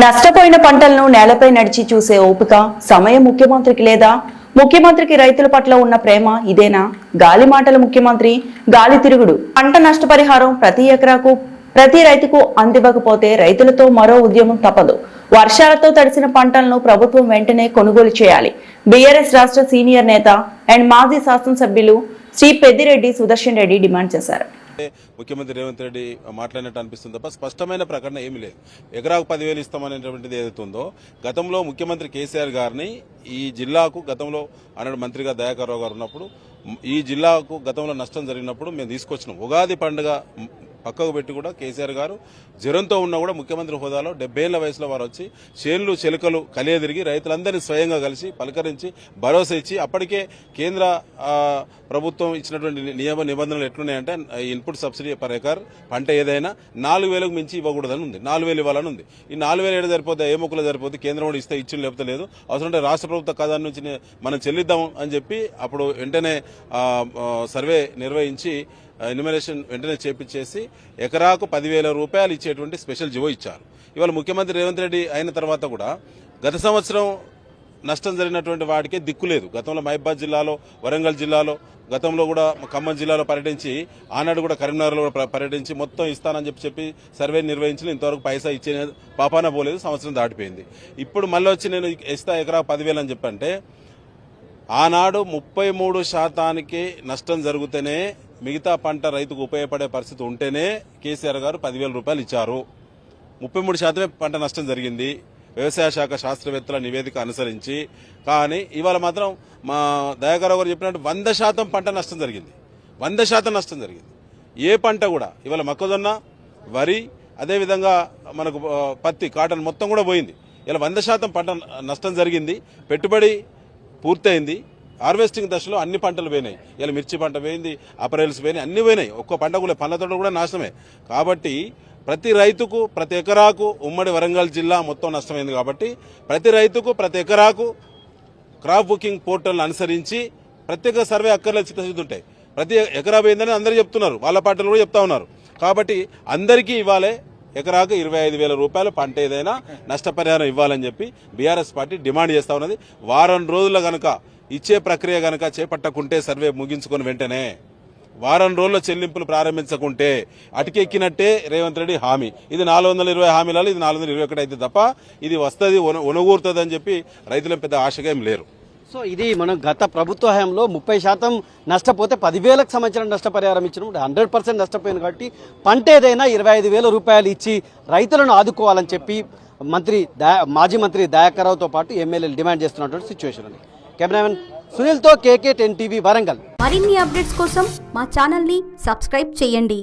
నష్టపోయిన పంటలను నేలపై నడిచి చూసే ఓపిక సమయం ముఖ్యమంత్రికి లేదా? ముఖ్యమంత్రికి రైతుల పట్ల ఉన్న ప్రేమ ఇదేనా? గాలి మాటల ముఖ్యమంత్రి, గాలి తిరుగుడు. పంట నష్టపరిహారం ప్రతి ఎకరాకు ప్రతి రైతుకు అందివ్వకపోతే రైతులతో మరో ఉద్యమం తప్పదు. వర్షాలతో తడిసిన పంటలను ప్రభుత్వం వెంటనే కొనుగోలు చేయాలి. బీఆర్ఎస్ రాష్ట్ర సీనియర్ నేత అండ్ మాజీ శాసనసభ్యులు శ్రీ పెద్దిరెడ్డి సుదర్శన్ రెడ్డి డిమాండ్ చేశారు. ముఖ్యమంత్రి రేవంత్ రెడ్డి మాట్లాడినట్టు అనిపిస్తుంది తప్ప స్పష్టమైన ప్రకటన ఏమీ లేదు. ఎకరాకు 10,000 ఇస్తామనేటువంటిది ఏదైతుందో, గతంలో ముఖ్యమంత్రి కేసీఆర్ గారిని ఈ జిల్లాకు గతంలో అన్నాడు మంత్రిగా దయాకర్ రావు గారు ఉన్నప్పుడు, ఈ జిల్లాకు గతంలో నష్టం జరిగినప్పుడు మేము తీసుకొచ్చినాం. ఉగాది పండుగ పక్కకు పెట్టి కూడా కేసీఆర్ గారు జ్వరంతో ఉన్నా కూడా ముఖ్యమంత్రి హోదాలో 70 ఏళ్ల వయసులో వారు వచ్చి చేన్లు చెలుకలు కలియదిరిగి రైతులందరినీ స్వయంగా కలిసి పలకరించి భరోసా ఇచ్చి, అప్పటికే కేంద్ర ప్రభుత్వం ఇచ్చినటువంటి నియమ నిబంధనలు ఎట్లున్నాయంటే ఇన్పుట్ సబ్సిడీ పర్ ఎకర్ పంట ఏదైనా 4,000కు మించి ఇవ్వకూడదని ఉంది. 4,000 ఇవ్వాలని ఉంది. ఈ 4,000 ఏడు సరిపోతే ఏ మొక్కలు సరిపోతే కేంద్రం కూడా ఇస్తే ఇచ్చిన లేకపోతే లేదు, అవసరం రాష్ట్ర ప్రభుత్వ ఖజానా నుంచి మనం చెల్లిద్దాం అని చెప్పి అప్పుడు వెంటనే సర్వే నిర్వహించి ఎన్యుమరేషన్ వెంటనే చేపించేసి ఎకరాకు 10,000 రూపాయలు ఇచ్చేటువంటి స్పెషల్ జివో ఇచ్చారు. ఇవాళ ముఖ్యమంత్రి రేవంత్ రెడ్డి అయిన తర్వాత కూడా గత సంవత్సరం నష్టం జరిగినటువంటి వాడికే దిక్కు లేదు. గతంలో మహబూబాబాద్ జిల్లాలో, వరంగల్ జిల్లాలో, గతంలో కూడా ఖమ్మం జిల్లాలో పర్యటించి, ఆనాడు కూడా కరీంనగర్లో కూడా పర్యటించి మొత్తం ఇస్తానని చెప్పి సర్వే నిర్వహించి ఇంతవరకు పైసా ఇచ్చే పాపాన పోలేదు. సంవత్సరం దాటిపోయింది. ఇప్పుడు మళ్ళీ వచ్చి నేను ఇస్తా ఎకరా 10,000 అని చెప్పంటే, ఆనాడు 33% నష్టం జరిగితేనే మిగతా పంట రైతుకు ఉపయోగపడే పరిస్థితి ఉంటేనే కేసీఆర్ గారు 10,000 రూపాయలు ఇచ్చారు. 33% పంట నష్టం జరిగింది వ్యవసాయ శాఖ శాస్త్రవేత్తల నివేదిక అనుసరించి. కానీ ఇవాళ మాత్రం మా దయాకర్ గారు చెప్పినట్టు 100% పంట నష్టం జరిగింది. 100% నష్టం జరిగింది. ఏ పంట కూడా ఇవాళ మొక్కజొన్న, వరి, అదేవిధంగా మనకు పత్తి, కాటన్ మొత్తం కూడా పోయింది. ఇలా 100% పంట నష్టం జరిగింది. పెట్టుబడి పూర్తయింది. హార్వెస్టింగ్ దశలో అన్ని పంటలు పోయినాయి. ఇలా మిర్చి పంట పోయింది, అపరైల్స్ పోయినాయి, అన్ని పోయినాయి. ఒక్క పంట కూడా పండ్ల తోట కూడా నాశనమే. కాబట్టి ప్రతి రైతుకు ప్రతి ఎకరాకు, ఉమ్మడి వరంగల్ జిల్లా మొత్తం నష్టమైంది. కాబట్టి ప్రతి రైతుకు ప్రతి ఎకరాకు క్రాప్ బుకింగ్ పోర్టల్ అనుసరించి ప్రత్యేక సర్వే అక్కర్లేదు, చిత్తశుద్ధి ఉంటాయి. ప్రతి ఎకరా పోయిందని అందరూ చెప్తున్నారు, వాళ్ళ పార్టీలు కూడా చెప్తా ఉన్నారు. కాబట్టి అందరికీ ఇవ్వాలే ఎకరాకు 25,000 రూపాయలు పంట ఏదైనా నష్టపరిహారం ఇవ్వాలని చెప్పి బీఆర్ఎస్ పార్టీ డిమాండ్ చేస్తా ఉన్నది. వారం రోజుల గనక ఇచ్చే ప్రక్రియ గనక చేపట్టకుంటే, సర్వే ముగించుకొని వెంటనే వారం రోజుల చెల్లింపులు ప్రారంభించకుంటే అటుకెక్కినట్టే రేవంత్ రెడ్డి హామీ. ఇది 420 హామీలలో ఇది 421 అయితే తప్ప ఇది వస్తుంది, ఒనగూరుతుంది అని చెప్పి రైతుల పెద్ద ఆశగా ఏం లేరు. సో ఇది మనం గత ప్రభుత్వ హయాంలో 30% నష్టపోతే 10,000కు సంబంధించిన నష్టపరిహారం ఇచ్చినప్పుడు 100% నష్టపోయింది. కాబట్టి పంట ఏదైనా 25,000 రూపాయలు ఇచ్చి రైతులను ఆదుకోవాలని చెప్పి మాజీ మంత్రి దయాకర్ రావుతో పాటు ఎమ్మెల్యేలు డిమాండ్ చేస్తున్నటువంటి సిచ్యువేషన్ ఉంది. కెమెరామెన్ సునీల్తో KK10 TV వరంగల్. మరిన్ని అప్డేట్స్ కోసం మా ఛానల్ని సబ్స్క్రైబ్ చేయండి.